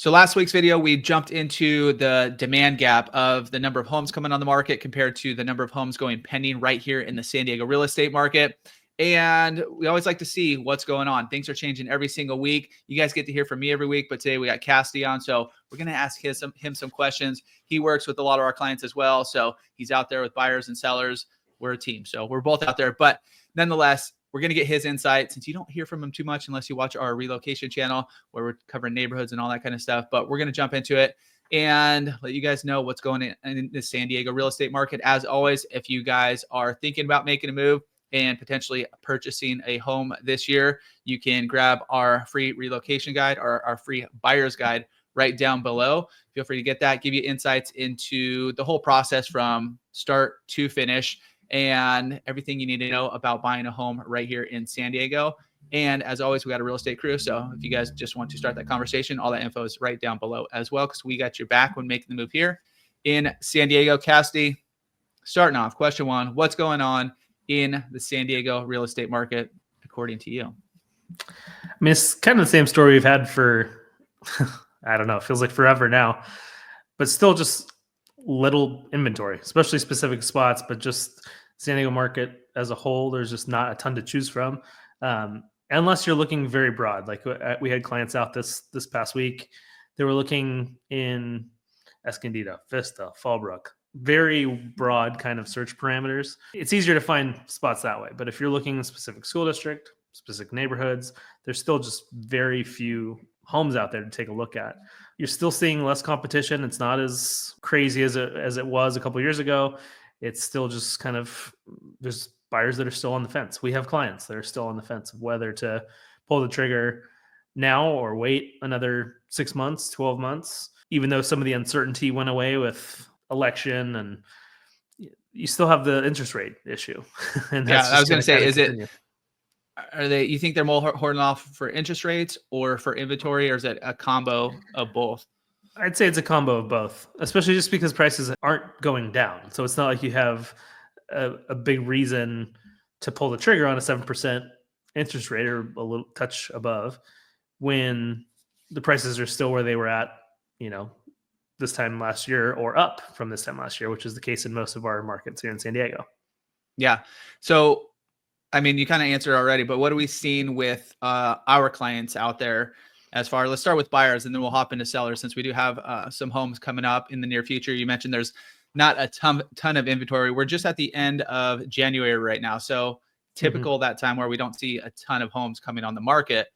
So last week's video, we jumped into the demand gap of the number of homes coming on the market compared to the number of homes going pending right here in the San Diego real estate market. And we always like to see what's going on. Things are changing every single week. You guys get to hear from me every week, but today we got Cassidy on. So we're going to ask him some questions. He works with a lot of our clients as well. So he's out there with buyers and sellers. We're a team. So we're both out there. But nonetheless, we're going to get his insight, since you don't hear from him too much unless you watch our relocation channel where we're covering neighborhoods and all that kind of stuff. But we're going to jump into it and let you guys know what's going on in the San Diego real estate market. As always, if you guys are thinking about making a move and potentially purchasing a home this year, you can grab our free relocation guide or our free buyer's guide right down below. Feel free to get that, give you insights into the whole process from start to finish, and everything you need to know about buying a home right here in San Diego. And as always, we got a real estate crew. So if you guys just want to start that conversation, all that info is right down below as well, because we got your back when making the move here in San Diego. Cassidy, starting off, question one, what's going on in the San Diego real estate market, according to you? I mean, it's kind of the same story we've had for, I don't know, it feels like forever now, but still just little inventory, especially specific spots, but just San Diego market as a whole, there's just not a ton to choose from, unless you're looking very broad. Like we had clients out this past week. They were looking in Escondido, Vista, Fallbrook, very broad kind of search parameters. It's easier to find spots that way. But if you're looking in a specific school district, specific neighborhoods, there's still just very few homes out there to take a look at. You're still seeing less competition. It's not as crazy as it was a couple of years ago. It's still just kind of, there's buyers that are still on the fence. We have clients that are still on the fence of whether to pull the trigger now or wait another 6 months, 12 months, even though some of the uncertainty went away with election, and you still have the interest rate issue. And yeah, I was going to say, you think they're more holding off for interest rates or for inventory, or is it a combo of both? I'd say it's a combo of both, especially just because prices aren't going down. So it's not like you have a big reason to pull the trigger on a 7% interest rate or a little touch above when the prices are still where they were at, this time last year, or up from this time last year, which is the case in most of our markets here in San Diego. Yeah. So, I mean, you kind of answered already, but what are we seeing with our clients out there as far? Let's start with buyers and then we'll hop into sellers, since we do have some homes coming up in the near future. You mentioned there's not a ton of inventory. We're just at the end of January right now. So typical that time where we don't see a ton of homes coming on the market,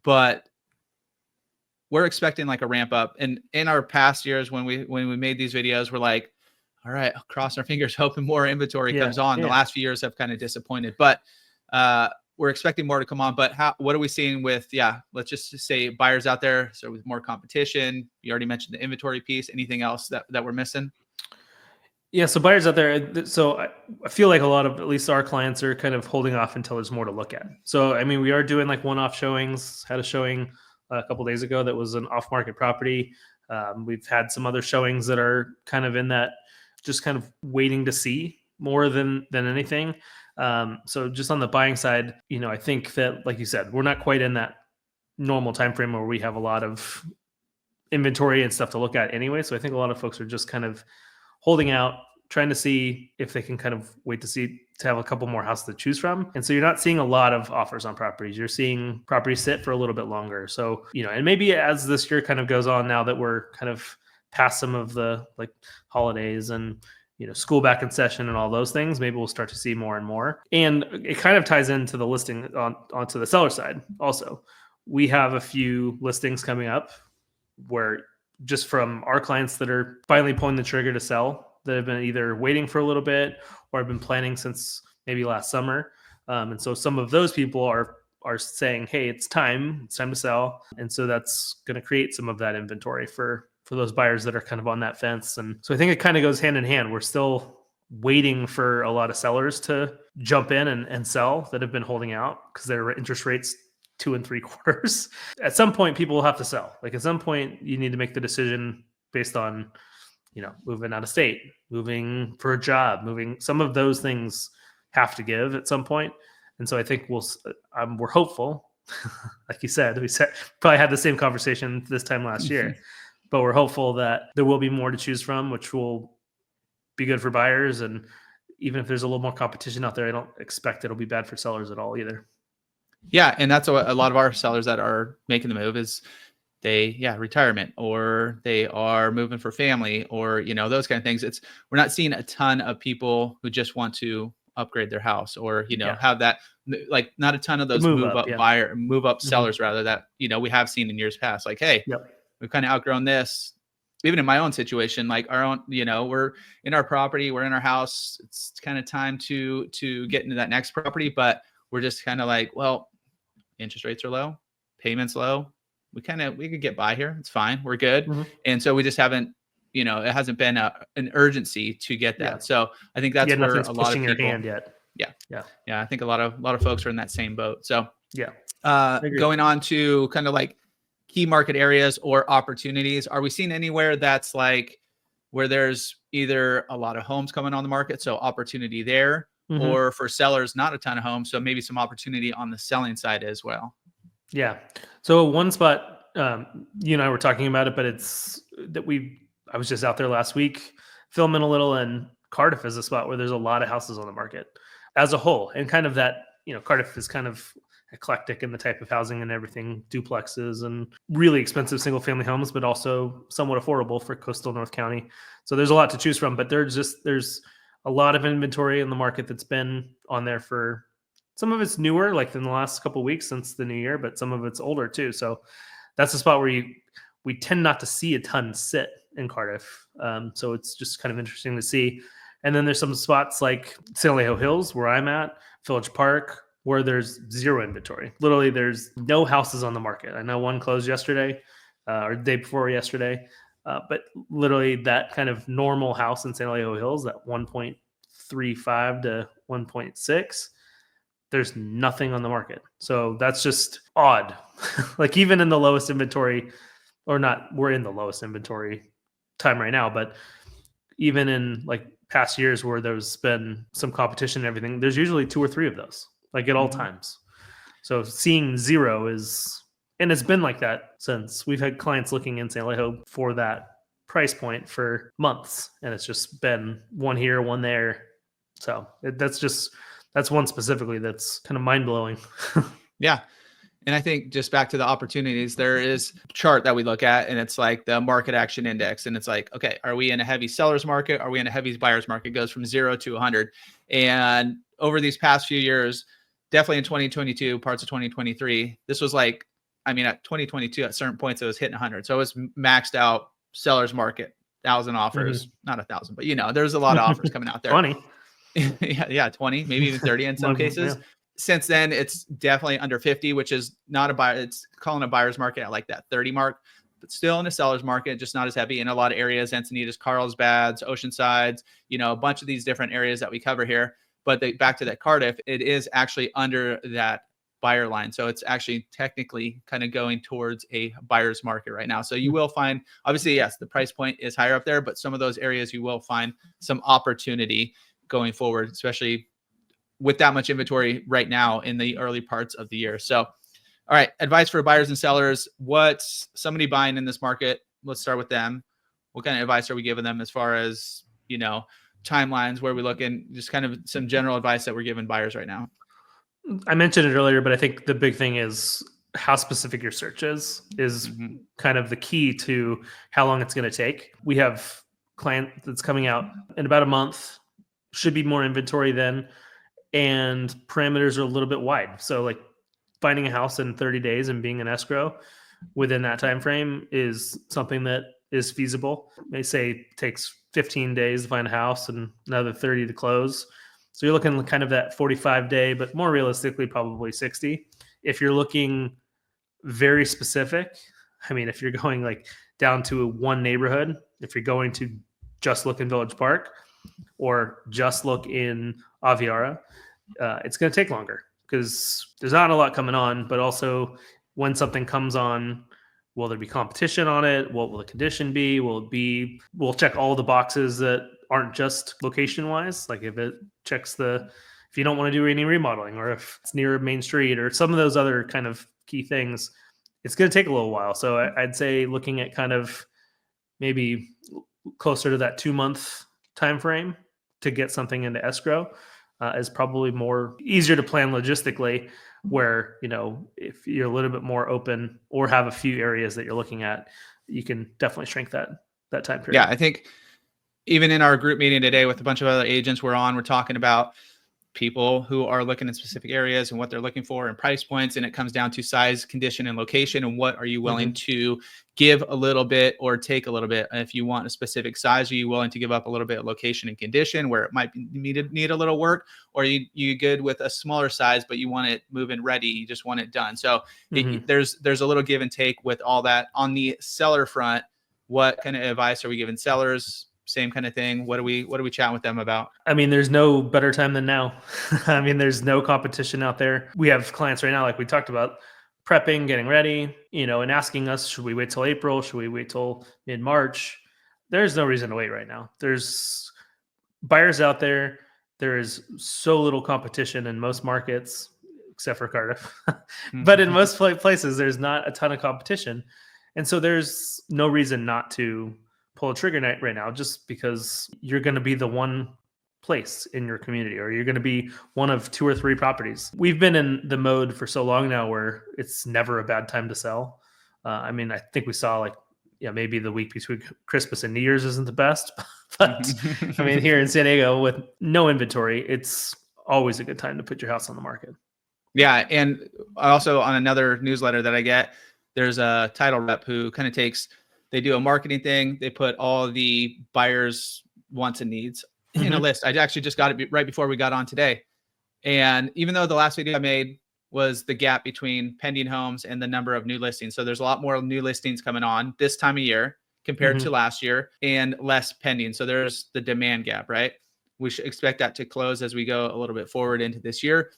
but we're expecting like a ramp up. And in our past years, when we made these videos, we're like, all right, cross our fingers, hoping more inventory comes on. The last few years have kind of disappointed, but we're expecting more to come on. But what are we seeing with, let's just say buyers out there? So with more competition, you already mentioned the inventory piece. Anything else that we're missing? Yeah, so buyers out there. So I feel like a lot of, at least our clients, are kind of holding off until there's more to look at. So, I mean, we are doing like one-off showings. Had a showing a couple days ago that was an off-market property. We've had some other showings that are kind of in that, just kind of waiting to see more than anything. So just on the buying side, I think that, like you said, we're not quite in that normal time frame where we have a lot of inventory and stuff to look at anyway. So I think a lot of folks are just kind of holding out, trying to see if they can kind of wait to have a couple more houses to choose from. And so you're not seeing a lot of offers on properties. You're seeing properties sit for a little bit longer. So, and maybe as this year kind of goes on, now that we're kind of past some of the like holidays and, school back in session and all those things, maybe we'll start to see more and more. And it kind of ties into the listing onto the seller side. Also, we have a few listings coming up where, just from our clients that are finally pulling the trigger to sell, that have been either waiting for a little bit or have been planning since maybe last summer. And so some of those people are saying, hey, it's time to sell. And so that's going to create some of that inventory for those buyers that are kind of on that fence. And so I think it kind of goes hand in hand. We're still waiting for a lot of sellers to jump in and sell that have been holding out because their interest rates 2 3/4. At some point, people will have to sell. Like at some point, you need to make the decision based on, moving out of state, moving for a job, some of those things have to give at some point. And so I think we're hopeful like you said, probably had the same conversation this time last year, but we're hopeful that there will be more to choose from, which will be good for buyers. And even if there's a little more competition out there, I don't expect it'll be bad for sellers at all either. Yeah. And that's what a lot of our sellers that are making the move is retirement, or they are moving for family, or, those kind of things. We're not seeing a ton of people who just want to upgrade their house, or, have that, like, not a ton of those move up sellers rather, that, we have seen in years past, like, hey, we've kind of outgrown this. Even in my own situation, like our own, we're in our property, we're in our house. It's kind of time to get into that next property, but we're just kind of like, well, interest rates are low, payments low. We could get by here. It's fine. We're good. And so we just haven't, it hasn't been an urgency to get that. So I think that's where a lot of people, your hand yet. Yeah. I think a lot of folks are in that same boat. So I going on to kind of like key market areas or opportunities, are we seeing anywhere that's like where there's either a lot of homes coming on the market, so opportunity there, or for sellers, not a ton of homes, so maybe some opportunity on the selling side as well? Yeah. So one spot, you and I were talking about it, but it's that I was just out there last week filming a little, and Cardiff is a spot where there's a lot of houses on the market as a whole. And kind of that, Cardiff is kind of eclectic in the type of housing and everything, duplexes and really expensive single family homes, but also somewhat affordable for coastal North County. So there's a lot to choose from, but there's a lot of inventory in the market that's been on there for, some of it's newer, like in the last couple of weeks since the new year, but some of it's older too. So that's a spot where we tend not to see a ton sit in Cardiff. So it's just kind of interesting to see. And then there's some spots like San Alejo Hills, where I'm at, Village Park, where there's zero inventory. Literally, there's no houses on the market. I know one closed yesterday or the day before yesterday, but literally that kind of normal house in San Alejo Hills, that 1.35 to 1.6, there's nothing on the market. So that's just odd. Like even in the lowest inventory, or not, we're in the lowest inventory time right now, but even in like past years where there's been some competition and everything, there's usually 2 or 3 of those, like at all times. So seeing zero and it's been like that since we've had clients looking in San Alejo for that price point for months, and it's just been one here, one there. So that's one specifically that's kind of mind-blowing. Yeah. And I think just back to the opportunities, there is a chart that we look at, and it's like the market action index. And it's like, okay, are we in a heavy seller's market? Are we in a heavy buyer's market? It goes from 0 to 100. And over these past few years, definitely in 2022, parts of 2023, this was like, at 2022, at certain points, it was hitting 100. So it was maxed out seller's market, 1,000 offers, not 1,000, but there's a lot of offers coming out there. 20. yeah, 20, maybe even 30 in some cases. Yeah. Since then, it's definitely under 50, which is not a buyer. It's calling a buyer's market at like that 30 mark, but still in a seller's market, just not as heavy in a lot of areas. Encinitas, Carlsbads, Oceansides, a bunch of these different areas that we cover here. But back to that Cardiff, it is actually under that buyer line. So it's actually technically kind of going towards a buyer's market right now. So you will find, obviously, yes, the price point is higher up there, but some of those areas you will find some opportunity going forward, especially with that much inventory right now in the early parts of the year. So, all right, advice for buyers and sellers. What's somebody buying in this market? Let's start with them. What kind of advice are we giving them as far as, timelines, where we look, in just kind of some general advice that we're giving buyers right now? I mentioned it earlier, but I think the big thing is how specific your search is kind of the key to how long it's going to take. We have client that's coming out in about a month, should be more inventory then, and parameters are a little bit wide. So like finding a house in 30 days and being an escrow within that time frame is something that is feasible. They say it takes 15 days to find a house and another 30 to close. So you're looking kind of that 45-day, but more realistically, probably 60. If you're looking very specific, if you're going like down to one neighborhood, if you're going to just look in Village Park or just look in Aviara, it's going to take longer because there's not a lot coming on, but also when something comes on, will there be competition on it? What will the condition be? We'll check all the boxes that aren't just location wise. Like if if you don't want to do any remodeling, or if it's near Main Street, or some of those other kind of key things, it's going to take a little while. So I'd say looking at kind of maybe closer to that 2-month time frame to get something into escrow is probably more easier to plan logistically, where, you know, if you're a little bit more open or have a few areas that you're looking at, you can definitely shrink that time period. Yeah, I think even in our group meeting today with a bunch of other agents we're talking about people who are looking in specific areas and what they're looking for and price points. And it comes down to size, condition, and location. And what are you willing to give a little bit or take a little bit? And if you want a specific size, are you willing to give up a little bit of location and condition where it might need a little work? Or you good with a smaller size, but you want it move-in ready, you just want it done. So there's a little give and take with all that. On the seller front, what kind of advice are we giving sellers? Same kind of thing. What are we chatting with them about? I mean, there's no better time than now. I mean, there's no competition out there. We have clients right now, like we talked about, prepping, getting ready, you know, and asking us, should we wait till April? Should we wait till mid-March? There's no reason to wait right now. There's buyers out there. There is so little competition in most markets, except for Cardiff. But in most places, there's not a ton of competition. And so there's no reason not to pull a trigger right now, just because you're going to be the one place in your community, or you're going to be one of 2 or 3 properties. We've been in the mode for so long now where it's never a bad time to sell. I mean, I think we saw, like, yeah, maybe the week between Christmas and New Year's isn't the best, but I mean, here in San Diego with no inventory, it's always a good time to put your house on the market. Yeah. And also on another newsletter that I get, there's a title rep who kind of they do a marketing thing. They put all the buyers' wants and needs in a list. I actually just got it right before we got on today. And even though the last video I made was the gap between pending homes and the number of new listings. So there's a lot more new listings coming on this time of year compared to last year, and less pending. So there's the demand gap, right? We should expect that to close as we go a little bit forward into this year.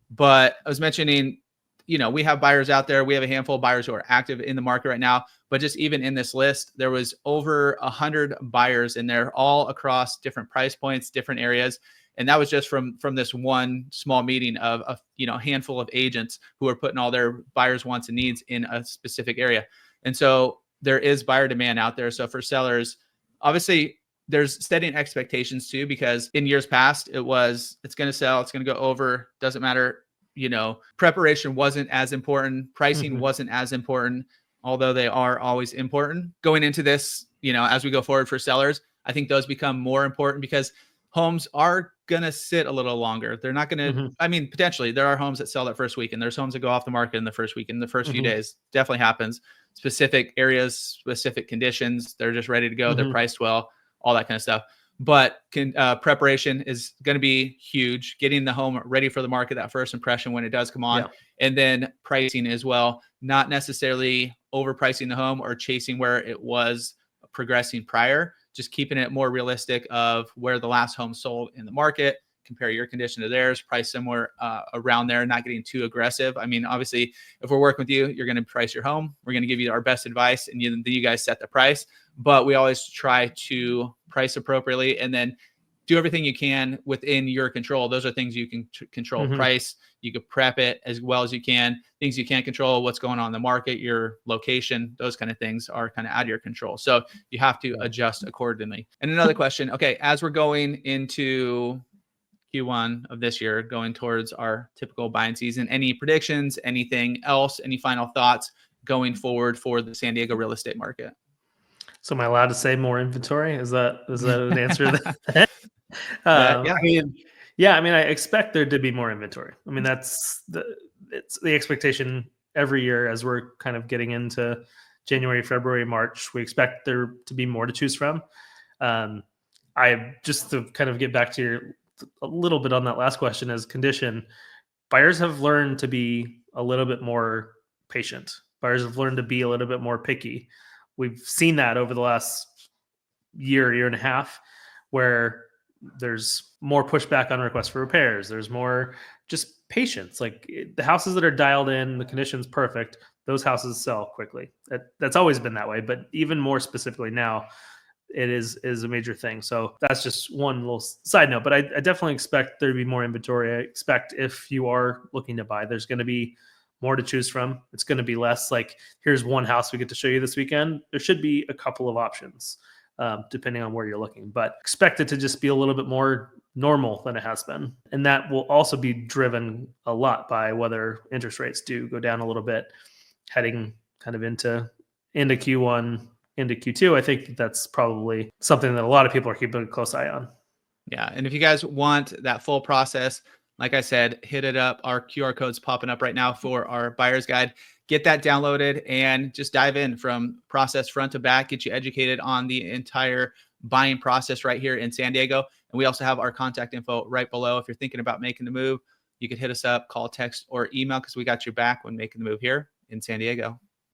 But I was mentioning, you know, we have buyers out there. We have a handful of buyers who are active in the market right now. But just even in this list, there was over 100 buyers in there, all across different price points, different areas. And that was just from this one small meeting of a handful of agents who are putting all their buyers' wants and needs in a specific area. And so there is buyer demand out there. So for sellers, obviously, there's setting expectations too, because in years past, it's going to sell, it's going to go over, doesn't matter. You know, preparation wasn't as important. Pricing wasn't as important, although they are always important. Going into this, you know, as we go forward for sellers, I think those become more important because homes are going to sit a little longer. They're not going to, I mean, potentially there are homes that sell that first week, and there's homes that go off the market in the first week, in the first few days. Definitely happens. Specific areas, specific conditions. They're just ready to go. They're priced well, all that kind of stuff. But preparation is going to be huge. Getting the home ready for the market, that first impression when it does come on, and then pricing as well. Not necessarily overpricing the home or chasing where it was progressing prior. Just keeping it more realistic of where the last home sold in the market. Compare your condition to theirs, price somewhere around there, not getting too aggressive. I mean, obviously, if we're working with you, you're going to price your home. We're going to give you our best advice, and then you guys set the price. But we always try to price appropriately and then do everything you can within your control. Those are things you can control. Price, you can prep it as well as you can. Things you can't control, what's going on in the market, your location, those kind of things are kind of out of your control. So you have to adjust accordingly. And another question, okay, as we're going into Q1 of this year, going towards our typical buying season, any predictions, anything else, any final thoughts going forward for the San Diego real estate market? So am I allowed to say more inventory? Is that an answer to that? I mean, I expect there to be more inventory. I mean, it's the expectation every year as we're kind of getting into January, February, March. We expect there to be more to choose from. I just to kind of get back to a little bit on that last question as condition, buyers have learned to be a little bit more patient. Buyers have learned to be a little bit more picky. We've seen that over the last year and a half, where there's more pushback on requests for repairs. There's more just patience. Like the houses that are dialed in, the condition's perfect, those houses sell quickly. That's always been that way, but even more specifically now, it is a major thing. So that's just one little side note. But I definitely expect there to be more inventory. I expect if you are looking to buy, there's going to be more to choose from. It's going to be less like, here's one house we get to show you this weekend. There should be a couple of options, depending on where you're looking. But expect it to just be a little bit more normal than it has been. And that will also be driven a lot by whether interest rates do go down a little bit heading kind of into Q1, into Q2. I think that's probably something that a lot of people are keeping a close eye on. Yeah. And if you guys want that full process, like I said, hit it up. Our QR code's popping up right now for our buyer's guide. Get that downloaded and just dive in from process front to back, get you educated on the entire buying process right here in San Diego. And we also have our contact info right below. If you're thinking about making the move, you could hit us up, call, text, or email, because we got your back when making the move here in San Diego.